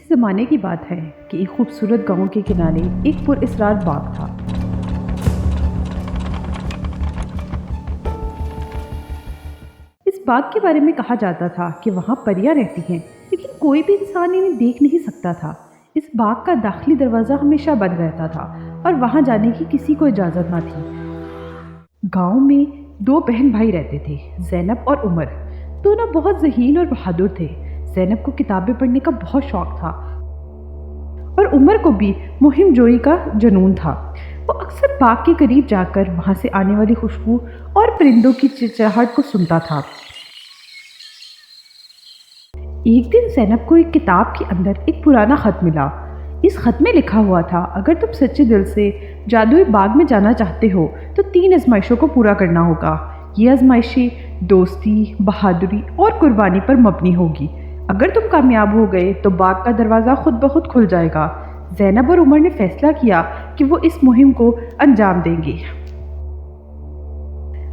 کسی زمانے کی بات ہے کہ ایک خوبصورت گاؤں کے کنارے ایک پراسرار باغ تھا۔ اس باغ کے بارے میں کہا جاتا تھا کہ وہاں پریاں رہتی ہیں، لیکن کوئی بھی انسان انہیں دیکھ نہیں سکتا تھا۔ اس باغ کا داخلی دروازہ ہمیشہ بند رہتا تھا اور وہاں جانے کی کسی کو اجازت نہ تھی۔ گاؤں میں دو بہن بھائی رہتے تھے، زینب اور عمر۔ دونوں بہت ذہین اور بہادر تھے۔ زینب کو کتابیں پڑھنے کا بہت شوق تھا اور عمر کو بھی مہم جوئی کا جنون تھا۔ وہ اکثر باغ کے قریب جا کر وہاں سے آنے والی خوشبو اور پرندوں کی چہچہاہٹ کو سنتا تھا۔ ایک دن زینب کو ایک کتاب کے اندر ایک پرانا خط ملا۔ اس خط میں لکھا ہوا تھا، اگر تم سچے دل سے جادوئی باغ میں جانا چاہتے ہو تو 3 آزمائشوں کو پورا کرنا ہوگا۔ یہ آزمائشیں دوستی، بہادری اور قربانی پر مبنی ہوگی۔ اگر تم کامیاب ہو گئے تو باغ کا دروازہ خود بخود کھل جائے گا۔ زینب اور عمر نے فیصلہ کیا کہ وہ اس مہم کو انجام دیں گے۔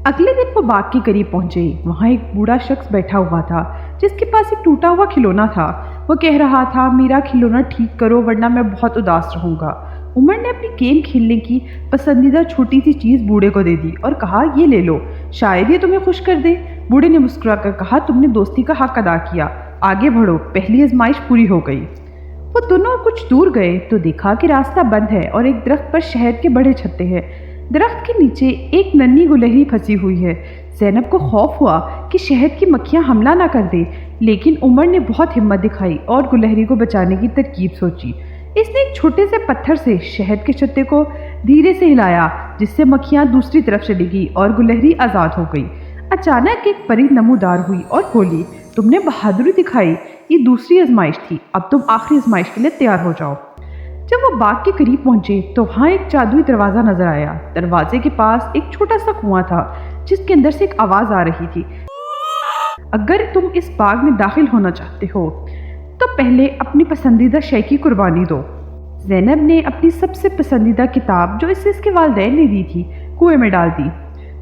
اگلے دن وہ باغ کے قریب پہنچے۔ وہاں ایک بوڑھا شخص بیٹھا ہوا تھا جس کے پاس ایک ٹوٹا ہوا کھلونا تھا۔ وہ کہہ رہا تھا، میرا کھلونا ٹھیک کرو ورنہ میں بہت اداس رہوں گا۔ عمر نے اپنی گیم کھیلنے کی پسندیدہ چھوٹی سی چیز بوڑھے کو دے دی اور کہا، یہ لے لو، شاید یہ تمہیں خوش کر دے۔ بوڑھے نے مسکرا کر کہا، تم نے دوستی کا حق ادا کیا، آگے بڑھو، پہلی آزمائش پوری ہو گئی۔ وہ دونوں کچھ دور گئے تو دیکھا کہ راستہ بند ہے اور ایک درخت پر شہد کے بڑے چھتے ہیں۔ درخت کے نیچے ایک ننھی گلہری پھنسی ہوئی ہے۔ زینب کو خوف ہوا کہ شہد کی مکھیاں حملہ نہ کر دیں، لیکن عمر نے بہت ہمت دکھائی اور گلہری کو بچانے کی ترکیب سوچی۔ اس نے ایک چھوٹے سے پتھر سے شہد کے چھتے کو دھیرے سے ہلایا، جس سے مکھیاں دوسری طرف چلی گئی اور گلہری آزاد ہو گئی۔ اچانک ایک پری نمودار ہوئی اور بولی، تم نے بہادری دکھائی، یہ دوسری آزمائش تھی، اب تم آخری آزمائش کے لیے تیار ہو جاؤ۔ جب وہ باغ کے قریب پہنچے تو وہاں ایک جادوئی دروازہ نظر آیا۔ دروازے کے پاس ایک چھوٹا سا کنواں تھا جس کے اندر سے ایک آواز آ رہی تھی، اگر تم اس باغ میں داخل ہونا چاہتے ہو تو پہلے اپنی پسندیدہ شے کی قربانی دو۔ زینب نے اپنی سب سے پسندیدہ کتاب جو اسے اس کے والدین نے دی تھی کنویں میں ڈال دی۔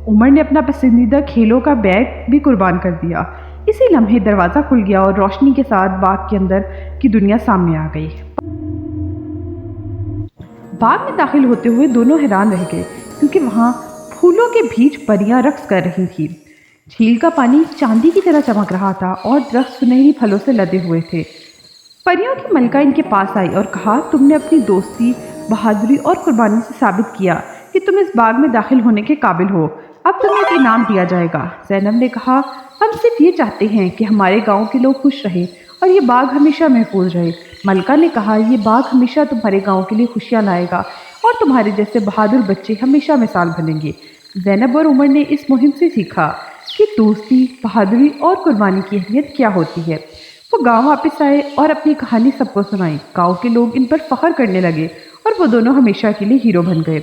عمر نے اپنا پسندیدہ کھیلوں کا بیگ بھی قربان کر دیا۔ اسی لمحے دروازہ کھل گیا اور روشنی کے ساتھ باغ کے اندر کی دنیا سامنے آ گئی۔ باغ میں داخل ہوتے ہوئے دونوں حیران رہ گئے کیونکہ وہاں پھولوں کے بیچ پریاں رقص کر رہی تھیں۔ جھیل کا پانی چاندی کی طرح چمک رہا تھا اور درخت سنہری پھلوں سے لدے ہوئے تھے۔ پریوں کی ملکہ ان کے پاس آئی اور کہا، تم نے اپنی دوستی، بہادری اور قربانی سے ثابت کیا کہ تم اس باغ میں داخل ہونے کے قابل ہو، اب تمہیں ایک انعام دیا جائے گا۔ زینب نے کہا، ہم صرف یہ چاہتے ہیں کہ ہمارے گاؤں کے لوگ خوش رہیں اور یہ باغ ہمیشہ محفوظ رہے۔ ملکہ نے کہا، یہ باغ ہمیشہ تمہارے گاؤں کے لیے خوشیاں لائے گا اور تمہارے جیسے بہادر بچے ہمیشہ مثال بنیں گے۔ زینب اور عمر نے اس مہم سے سیکھا کہ دوستی، بہادری اور قربانی کی اہمیت کیا ہوتی ہے۔ وہ گاؤں واپس آئے اور اپنی کہانی سب کو سنائی۔ گاؤں کے لوگ ان پر فخر کرنے لگے اور وہ دونوں ہمیشہ کے لیے ہیرو بن گئے۔